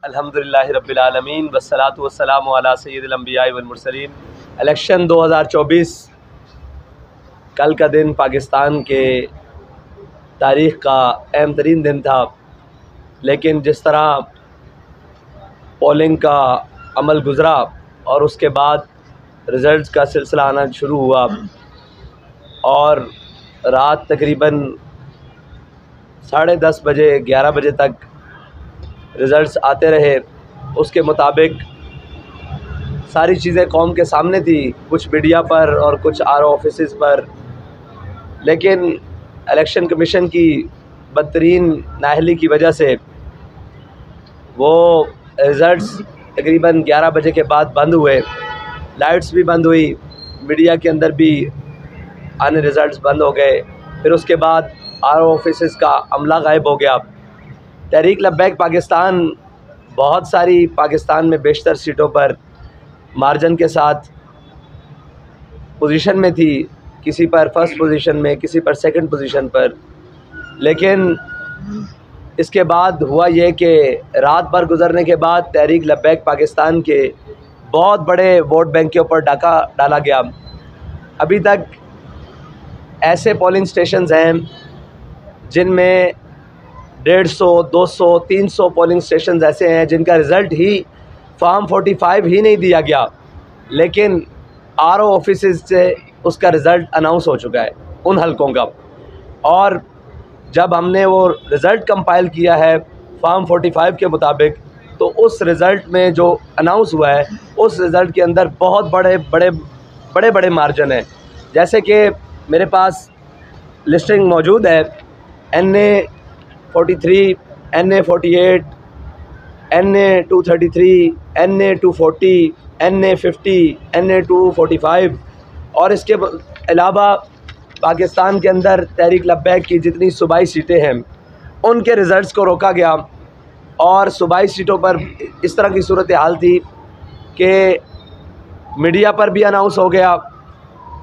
अल्हम्दुलिल्लाहि रब्बिल आलमीन वस्सलातु वस्सलामु अला सय्यिदिल अंबिया'i वल मुरसलीन। इलेक्शन 2024 कल का दिन पाकिस्तान के तारीख़ का अहम तरीन दिन था, लेकिन जिस तरह पोलिंग का अमल गुज़रा और उसके बाद रिज़ल्ट्स का सिलसिला आना शुरू हुआ और रात तकरीबन 10:30 बजे 11 बजे तक रिज़ल्ट्स आते रहे। उसके मुताबिक सारी चीज़ें कौम के सामने थी, कुछ मीडिया पर और कुछ आरओ ऑफिसेज़ पर, लेकिन इलेक्शन कमीशन की बदतरीन नाअहली की वजह से वो रिज़ल्ट्स तकरीबन 11 बजे के बाद बंद हुए। लाइट्स भी बंद हुई, मीडिया के अंदर भी आने रिज़ल्ट्स बंद हो गए। फिर उसके बाद आरओ ऑफिसेज़ का अमला गायब हो गया। तहरीक लब्बैक पाकिस्तान बहुत सारी पाकिस्तान में बेशतर सीटों पर मार्जिन के साथ पोजीशन में थी, किसी पर फर्स्ट पोजीशन में, किसी पर सेकंड पोजीशन पर। लेकिन इसके बाद हुआ ये कि रात भर गुजरने के बाद तहरीक लब्बैक पाकिस्तान के बहुत बड़े वोट बैंक के ऊपर डाका डाला गया। अभी तक ऐसे पोलिंग स्टेशंस हैं जिनमें 150, 200, 300 पोलिंग स्टेशन ऐसे हैं जिनका रिज़ल्ट ही फॉर्म 45 ही नहीं दिया गया, लेकिन आरओ ऑफिसेज़ से उसका रिज़ल्ट अनाउंस हो चुका है उन हलकों का। और जब हमने वो रिज़ल्ट कंपाइल किया है फॉर्म 45 के मुताबिक, तो उस रिज़ल्ट में जो अनाउंस हुआ है उस रिज़ल्ट के अंदर बहुत बड़े मार्जिन है। जैसे कि मेरे पास लिस्टिंग मौजूद है, NA 43, NA 48, NA 233, NA 240, NA 50, NA 245 और इसके अलावा पाकिस्तान के अंदर तहरीक लब्बैक की जितनी सूबाई सीटें हैं उनके रिज़ल्ट्स को रोका गया। और सूबाई सीटों पर इस तरह की सूरत हाल थी कि मीडिया पर भी अनाउंस हो गया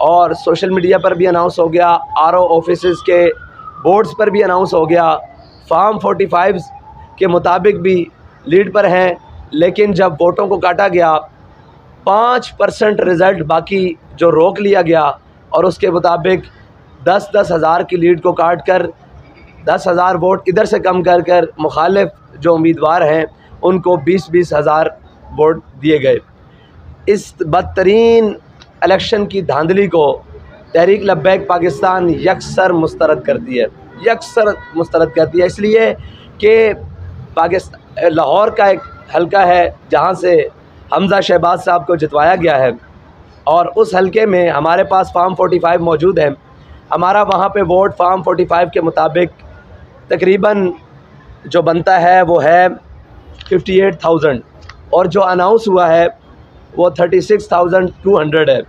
और सोशल मीडिया पर भी अनाउंस हो गया, आरओ ऑफिसेज़ के बोर्ड्स पर भी अनाउंस हो गया। फॉर्म 45 के मुताबिक भी लीड पर हैं, लेकिन जब वोटों को काटा गया 5% रिज़ल्ट बाकी जो रोक लिया गया और उसके मुताबिक 10-10 हज़ार की लीड को काट कर 10,000 वोट इधर से कम कर कर मुखालिफ जो उम्मीदवार हैं उनको 20-20 हज़ार वोट दिए गए। इस बदतरीन इलेक्शन की धांधली को तहरीक लब्बैक पाकिस्तान यकसर मुस्तरद करती है, इसलिए कि पाकिस्तान लाहौर का एक हलका है जहां से हमज़ा शहबाज साहब को जितवाया गया है और उस हलके में हमारे पास फॉर्म 45 मौजूद है। हमारा वहां पे वोट फॉर्म 45 के मुताबिक तकरीबन जो बनता है वो है 58,000 और जो अनाउंस हुआ है वो 36,200 है।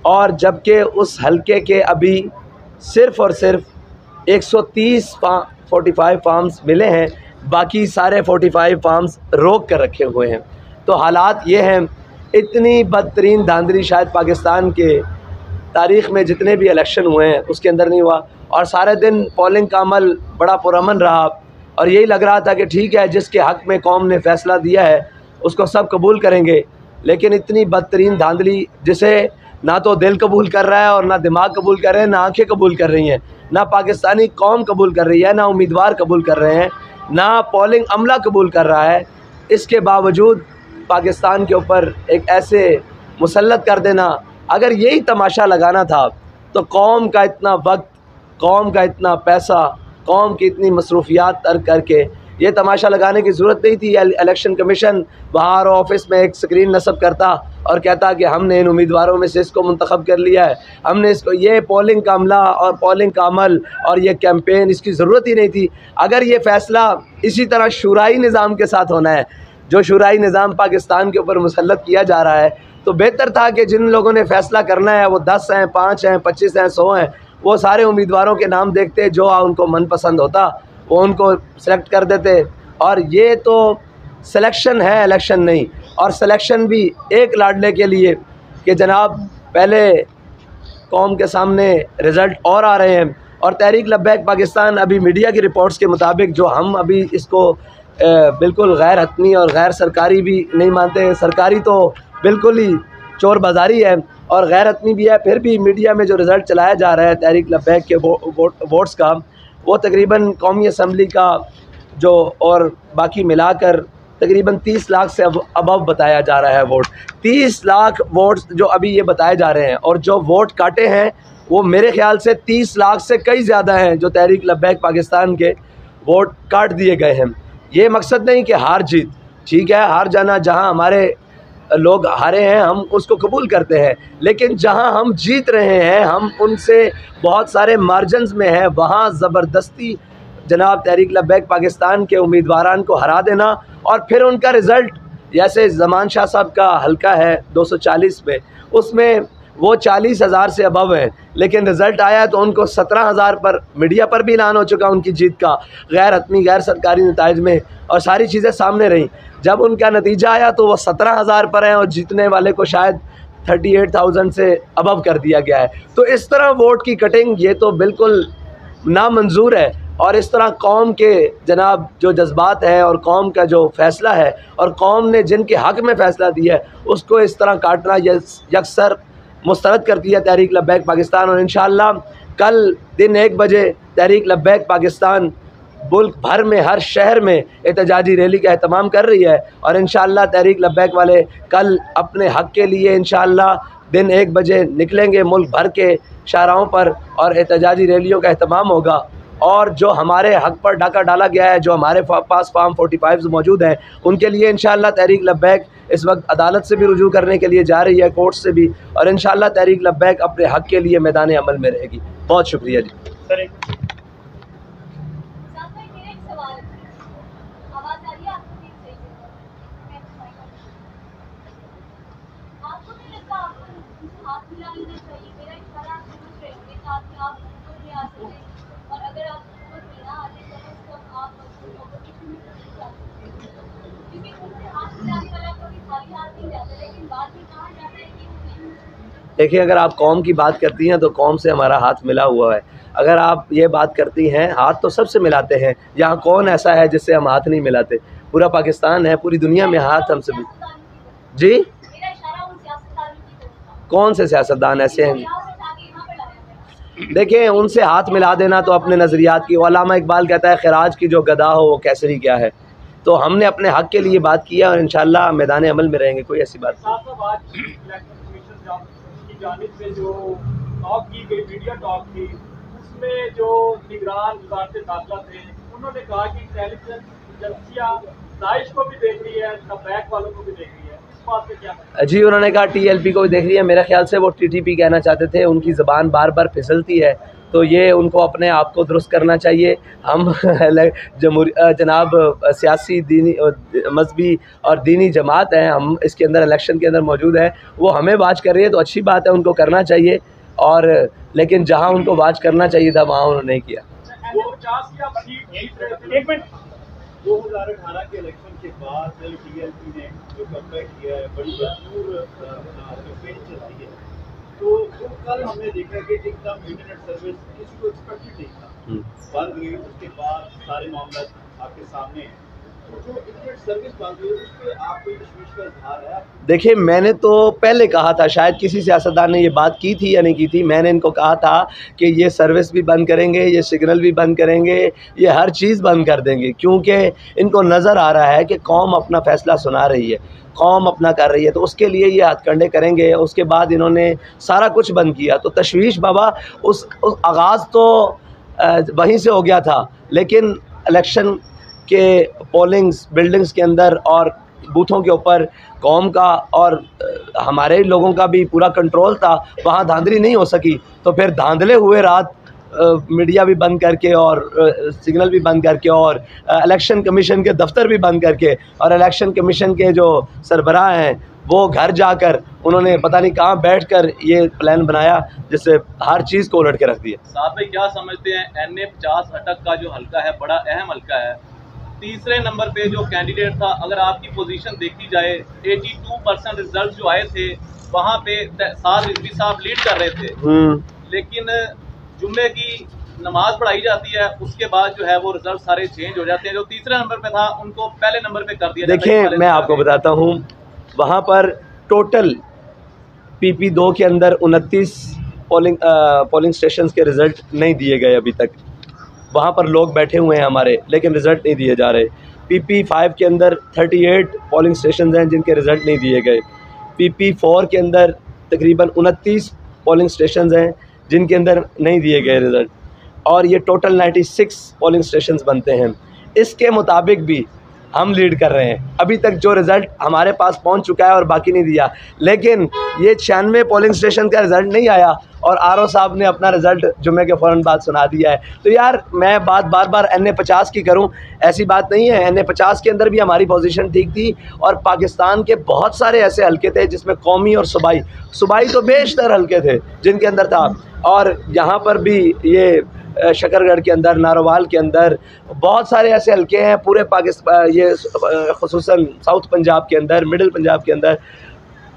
और जबकि उस हलके के अभी सिर्फ़ और सिर्फ 130 45 फार्म्स मिले हैं, बाकी सारे 45 फार्म्स रोक कर रखे हुए हैं। तो हालात ये हैं, इतनी बदतरीन धांधली शायद पाकिस्तान के तारीख़ में जितने भी इलेक्शन हुए हैं उसके अंदर नहीं हुआ। और सारे दिन पोलिंग का अमल बड़ा पुरअमन रहा और यही लग रहा था कि ठीक है, जिसके हक़ में कौम ने फ़ैसला दिया है उसको सब कबूल करेंगे। लेकिन इतनी बदतरीन धांधली जिसे ना तो दिल कबूल कर रहा है और ना दिमाग कबूल कर रहे हैं, ना आंखें कबूल कर रही हैं, ना पाकिस्तानी कौम कबूल कर रही है, ना उम्मीदवार कबूल कर रहे हैं, ना पोलिंग अमला कबूल कर रहा है। इसके बावजूद पाकिस्तान के ऊपर एक ऐसे मुसल्लत कर देना, अगर यही तमाशा लगाना था तो कौम का इतना वक्त, कौम का इतना पैसा, कौम की इतनी मसरूफियात तर्क करके ये तमाशा लगाने की ज़रूरत नहीं थी। इलेक्शन कमीशन बाहर ऑफिस में एक स्क्रीन नस्ब करता और कहता कि हमने इन उम्मीदवारों में से इसको मुंतखब कर लिया है, हमने इसको, ये पोलिंग का अमला और पोलिंग का अमल और ये कैंपेन, इसकी ज़रूरत ही नहीं थी। अगर ये फ़ैसला इसी तरह शुराई निज़ाम के साथ होना है, जो शुराई निज़ाम पाकिस्तान के ऊपर मुसल्लत किया जा रहा है, तो बेहतर था कि जिन लोगों ने फ़ैसला करना है वो 10 हैं, 5 हैं, 25 हैं, 100 हैं, वो सारे उम्मीदवारों के नाम देखते, जो उनको मनपसंद होता वो उनको सेलेक्ट कर देते। और ये तो सिलेक्शन है, इलेक्शन नहीं। और सिलेक्शन भी एक लाडले के लिए कि जनाब पहले कौम के सामने रिज़ल्ट और आ रहे हैं और तहरीक लब्बैक पाकिस्तान अभी मीडिया की रिपोर्ट्स के मुताबिक जो हम अभी इसको बिल्कुल गैर हतमी और गैर सरकारी भी नहीं मानते। सरकारी तो बिल्कुल ही चोर बाज़ारी है और गैर हतमी भी है। फिर भी मीडिया में जो रिज़ल्ट चलाया जा रहा है तहरीक लब्बैक के वोट्स का, वो तकरीबन कौमी असम्बली का जो और बाकी मिलाकर तकरीबन 30 लाख से अबव बताया जा रहा है वोट। 30 लाख वोट्स जो अभी ये बताए जा रहे हैं और जो वोट काटे हैं वो मेरे ख़्याल से 30 लाख से कई ज़्यादा हैं जो तहरीक लब्बैक पाकिस्तान के वोट काट दिए गए हैं। ये मकसद नहीं कि हार जीत, ठीक है, हार जाना, जहां हमारे लोग हारे हैं हम उसको कबूल करते हैं, लेकिन जहां हम जीत रहे हैं हम उनसे बहुत सारे मार्जिन्स में हैं, वहां ज़बरदस्ती जनाब तहरीक लब्बैक पाकिस्तान के उम्मीदवारान को हरा देना और फिर उनका रिज़ल्ट, जैसे ज़मान शाह साहब का हल्का है 240 पे, उसमें वो 40,000 से अबव है, लेकिन रिज़ल्ट आया तो उनको 17,000 पर मीडिया पर भी ऐलान हो चुका उनकी जीत का, गैर हतमी गैर सरकारी नताइज में, और सारी चीज़ें सामने रहीं। जब उनका नतीजा आया तो वो 17,000 पर हैं और जीतने वाले को शायद 38,000 से अबव कर दिया गया है। तो इस तरह वोट की कटिंग ये तो बिल्कुल नामंजूर है और इस तरह कौम के जनाब जो जज्बात हैं और कौम का जो फ़ैसला है और कौम ने जिनके हक़ में फ़ैसला दिया है उसको इस तरह काटना यकसर मुस्तरद करती है तहरीक लब्बैक पाकिस्तान। और इंशाअल्लाह कल दिन 1 बजे तहरीक लब्बैक पाकिस्तान मुल्क भर में हर शहर में एहतजाजी रैली का एहतमाम कर रही है और इंशाअल्लाह तहरीक लब्बैक वाले कल अपने हक़ के लिए इंशाअल्लाह दिन 1 बजे निकलेंगे मुल्क भर के शाहराहों पर और एहतजाजी रैलियों का एहतमाम होगा। और जो हमारे हक़ पर डाका डाला गया है, जो हमारे पास फार्म 45 मौजूद हैं, उनके लिए इंशाअल्लाह तहरीक लब्बैक इस वक्त अदालत से भी रुजू करने के लिए जा रही है, कोर्ट से भी, और इंशाअल्लाह तहरीक लब्बैक अपने हक़ के लिए मैदान अमल में रहेगी। बहुत शुक्रिया जी। देखिए, अगर आप कौम की बात करती हैं तो कौम से हमारा हाथ मिला हुआ है। अगर आप ये बात करती हैं, हाथ तो सबसे मिलाते हैं, यहाँ कौन ऐसा है जिससे हम हाथ नहीं मिलाते? पूरा पाकिस्तान है, पूरी दुनिया में हाथ हमसे भी। जी, कौन से सियासतदान ऐसे हैं? देखिए, उनसे हाथ मिला देना तो अपने नज़रियात की, अल्लामा इकबाल कहता है खिराज की जो गदा हो वो कैसरी क्या है। तो हमने अपने हक़ के लिए बात किया और इंशाअल्लाह मैदान अमल में रहेंगे, कोई ऐसी बात नहीं। जानिब से जो टॉक की गई, मीडिया टॉक थी, उसमें जो निगरान वज़ारत दाखिला थे उन्होंने कहा कि इंटेलिजेंस एजेंसियां दाइश को भी देख रही है, लब्बैक वालों को भी देख रही है, इस बात पे क्या? जी, उन्होंने कहा TLP को भी देख रही है। मेरे ख्याल से वो TTP कहना चाहते थे, उनकी ज़बान बार बार फिसलती है, तो ये उनको अपने आप को दुरुस्त करना चाहिए। हम जनाब सियासी, दीनी, मजहबी और दीनी जमात हैं, हम इसके अंदर इलेक्शन के अंदर मौजूद हैं, वो हमें वाच कर रही है तो अच्छी बात है, उनको करना चाहिए, और लेकिन जहां उनको वाच करना चाहिए था वहां उन्होंने नहीं किया। 2018 के इलेक्शन के बाद TLP ने जो कमबैक किया है, बड़ी भरपूर कैंपेन चलाई है, तो कल हमने देखा कि एकदम इंटरनेट सर्विस किसी को एक्सपेक्टेड नहीं था, बंद हुई, उसके बाद सारे मामला आपके सामने हैं। तो जो इंटरनेट सर्विस बंद हुई उस पर आप कोई तशवीश का इजहार है? देखिए, मैंने तो पहले कहा था, शायद किसी सियासतदान ने ये बात की थी या नहीं की थी, मैंने इनको कहा था कि ये सर्विस भी बंद करेंगे, ये सिग्नल भी बंद करेंगे, ये हर चीज़ बंद कर देंगे, क्योंकि इनको नज़र आ रहा है कि कौम अपना फ़ैसला सुना रही है, कौम अपना कर रही है, तो उसके लिए ये हथकंडे करेंगे। उसके बाद इन्होंने सारा कुछ बंद किया, तो तशवीश बाबा उस आगाज़ तो वहीं से हो गया था, लेकिन इलेक्शन के पोलिंग्स बिल्डिंग्स के अंदर और बूथों के ऊपर कौम का और हमारे लोगों का भी पूरा कंट्रोल था, वहाँ धांधली नहीं हो सकी, तो फिर धांधले हुए रात मीडिया भी बंद करके और सिग्नल भी बंद करके और इलेक्शन कमीशन के दफ्तर भी बंद करके, और इलेक्शन कमीशन के जो सरबराह हैं वो घर जाकर उन्होंने पता नहीं कहाँ बैठकर ये प्लान बनाया जिससे हर चीज़ को उलट के रख दिया। साहब भाई, क्या समझते हैं NA-50 अटक का जो हल्का है बड़ा अहम हल्का है, तीसरे नंबर पे जो कैंडिडेट था, अगर आपकी पोजीशन देखी जाए 82% रिजल्ट जो आए थे वहाँ पे साद रिजवी साहब लीड कर रहे थे, लेकिन जुम्मे की नमाज पढ़ाई जाती है, उसके बाद जो है वो रिजल्ट सारे चेंज हो जाते हैं। जो तीसरे नंबर पे था उनको पहले नंबर पे कर दिया। देखिए मैं आपको बताता हूँ, वहाँ पर टोटल PP2 के अंदर 29 पोलिंग स्टेशन के रिज़ल्ट नहीं दिए गए अभी तक। वहाँ पर लोग बैठे हुए हैं हमारे, लेकिन रिज़ल्ट नहीं दिए जा रहे। PP5 के अंदर 38 पोलिंग स्टेशन हैं जिनके रिज़ल्ट नहीं दिए गए। PP4 के अंदर तकरीबन 29 पोलिंग स्टेशन हैं जिनके अंदर नहीं दिए गए रिज़ल्ट, और ये टोटल 96 पोलिंग स्टेशन बनते हैं। इसके मुताबिक भी हम लीड कर रहे हैं। अभी तक जो रिज़ल्ट हमारे पास पहुंच चुका है और बाकी नहीं दिया, लेकिन ये 96 पोलिंग स्टेशन का रिज़ल्ट नहीं आया और RO साहब ने अपना रिज़ल्ट जुम्मे के फ़ौरन बाद सुना दिया है। तो यार मैं बात बार बार NA50 की करूं, ऐसी बात नहीं है। NA50 के अंदर भी हमारी पोजीशन ठीक थी, और पाकिस्तान के बहुत सारे ऐसे हलके थे जिसमें कौमी और सूबाई तो बेशतर हलके थे जिनके अंदर था। और यहाँ पर भी ये शकरगढ़ के अंदर, नारोवाल के अंदर बहुत सारे ऐसे हलके हैं पूरे पाकिस्तान, ये ख़ुसूसन साउथ पंजाब के अंदर, मिडिल पंजाब के अंदर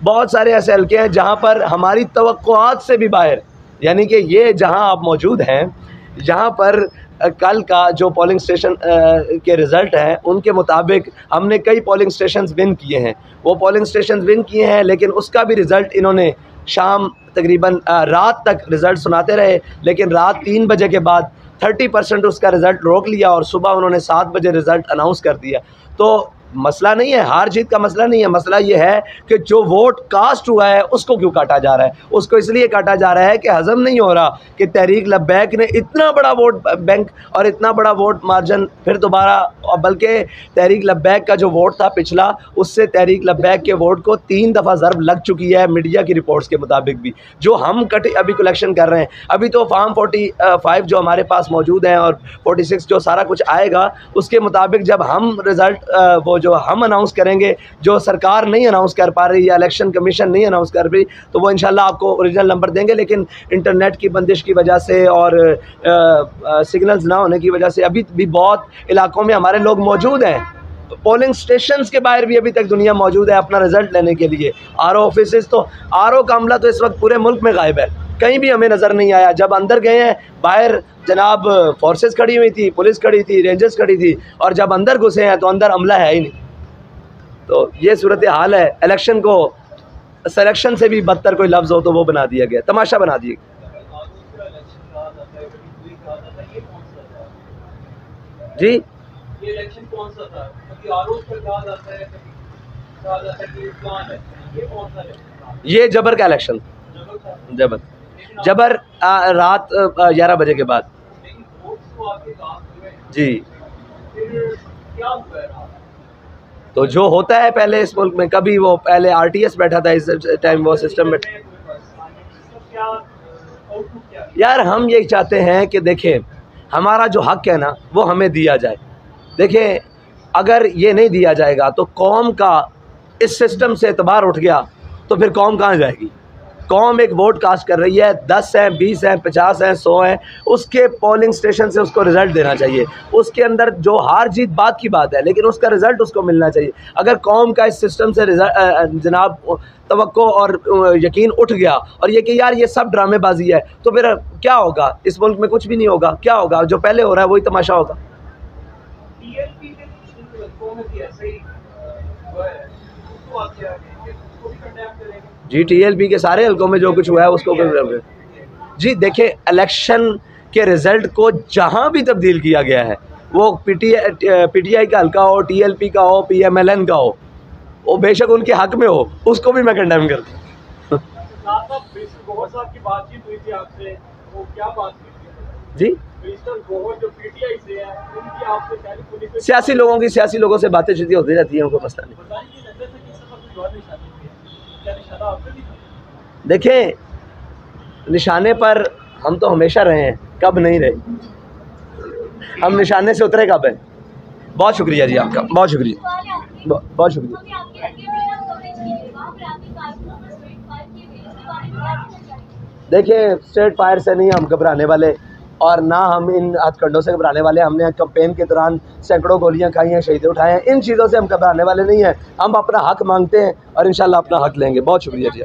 बहुत सारे ऐसे हलके हैं जहां पर हमारी तवक्कुआत से भी बाहर, यानी कि ये जहां आप मौजूद हैं, यहाँ पर कल का जो पोलिंग स्टेशन के रिज़ल्ट हैं उनके मुताबिक हमने कई पोलिंग स्टेशन विन किए हैं। वो पोलिंग स्टेशन विन किए हैं, लेकिन उसका भी रिज़ल्ट इन्होंने शाम तकरीबन रात तक रिज़ल्ट सुनाते रहे, लेकिन रात 3 बजे के बाद 30% उसका रिज़ल्ट रोक लिया और सुबह उन्होंने 7 बजे रिज़ल्ट अनाउंस कर दिया। तो मसला नहीं है, हार जीत का मसला नहीं है, मसला ये है कि जो वोट कास्ट हुआ है उसको क्यों काटा जा रहा है। उसको इसलिए काटा जा रहा है कि हज़म नहीं हो रहा कि तहरीक लब्बैक ने इतना बड़ा वोट बैंक और इतना बड़ा वोट मार्जिन फिर दोबारा, और बल्कि तहरीक लब्बैक का जो वोट था पिछला, उससे तहरीक लब्बैक के वोट को 3 दफ़ा ज़रब लग चुकी है मीडिया की रिपोर्ट्स के मुताबिक भी, जो हम अभी कलेक्शन कर रहे हैं। अभी तो फार्म 45 जो हमारे पास मौजूद हैं और 46 जो सारा कुछ आएगा, उसके मुताबिक जब हम रिज़ल्ट वो जो हम अनाउंस करेंगे, जो सरकार नहीं अनाउंस कर पा रही या इलेक्शन कमीशन नहीं अनाउंस कर रही, तो वो इंशाल्लाह आपको ओरिजिनल नंबर देंगे। लेकिन इंटरनेट की बंदिश की वजह से और सिग्नल्स ना होने की वजह से अभी भी बहुत इलाकों में हमारे लोग मौजूद हैं। पोलिंग स्टेशंस के बाहर भी अभी तक दुनिया मौजूद है अपना रिज़ल्ट लेने के लिए। RO ऑफिस, तो RO का अमला तो इस वक्त पूरे मुल्क में गायब है, कहीं भी हमें नज़र नहीं आया। जब अंदर गए हैं, बाहर जनाब फोर्सेस खड़ी हुई थी, पुलिस खड़ी थी, रेंजर्स खड़ी थी, और जब अंदर घुसे हैं तो अंदर अमला है ही नहीं। तो ये सूरत हाल है। इलेक्शन को सिलेक्शन से भी बदतर कोई लफ्ज़ हो तो वो बना दिया गया, तमाशा बना दिया जी। ये इलेक्शन कौन सा था? क्योंकि आरोप पर कहा जाता है, कहा जाता है कि प्लान है, ये कौन सा इलेक्शन? ये जबर का इलेक्शन, जबर रात 11 बजे के बाद जी। क्या हुआ है? तो जो होता है पहले इस मुल्क में, कभी वो पहले RTS बैठा था, इस टाइम वो सिस्टम में। यार हम ये चाहते हैं कि देखें हमारा जो हक है ना वो हमें दिया जाए। देखें अगर ये नहीं दिया जाएगा तो कौम का इस सिस्टम से एतबार उठ गया तो फिर कौम कहाँ जाएगी। कौम एक वोट कास्ट कर रही है, 10 हैं, 20 हैं, 50 हैं, 100 हैं, उसके पोलिंग स्टेशन से उसको रिज़ल्ट देना चाहिए। उसके अंदर जो हार जीत बात की बात है, लेकिन उसका रिज़ल्ट उसको मिलना चाहिए। अगर कौम का इस सिस्टम से जनाब तवक्को और यकीन उठ गया और ये कि यार ये सब ड्रामेबाजी है, तो फिर क्या होगा इस मुल्क में? कुछ भी नहीं होगा। क्या होगा? जो पहले हो रहा है वही तमाशा होगा। जी TLP के सारे हलकों में जो कुछ हुआ है उसको जी देखिए, इलेक्शन के रिज़ल्ट को जहां भी तब्दील किया गया है, वो PTI का हलका हो, TLP का हो, PMLN का हो, वो बेशक उनके हक में हो, उसको भी मैं कंडेम करता हूँ जी। सियासी लोगों से बातें चीज़ें होती रहती हैं, उनको मसला नहीं। देखें निशाने पर हम तो हमेशा रहे हैं, कब नहीं रहे। हम निशाने से उतरे कब है। बहुत शुक्रिया जी आपका, बहुत शुक्रिया, बहुत शुक्रिया। देखिए स्ट्रेट फायर से नहीं हम घबराने वाले, और ना हम इन हथकंडों से घबराने वाले। हमने कैंपेन के दौरान सैकड़ों गोलियां खाई हैं, शहीदें उठाए हैं, इन चीज़ों से हम घबराने वाले नहीं हैं। हम अपना हक मांगते हैं और इंशाल्लाह अपना हक लेंगे। बहुत शुक्रिया जी।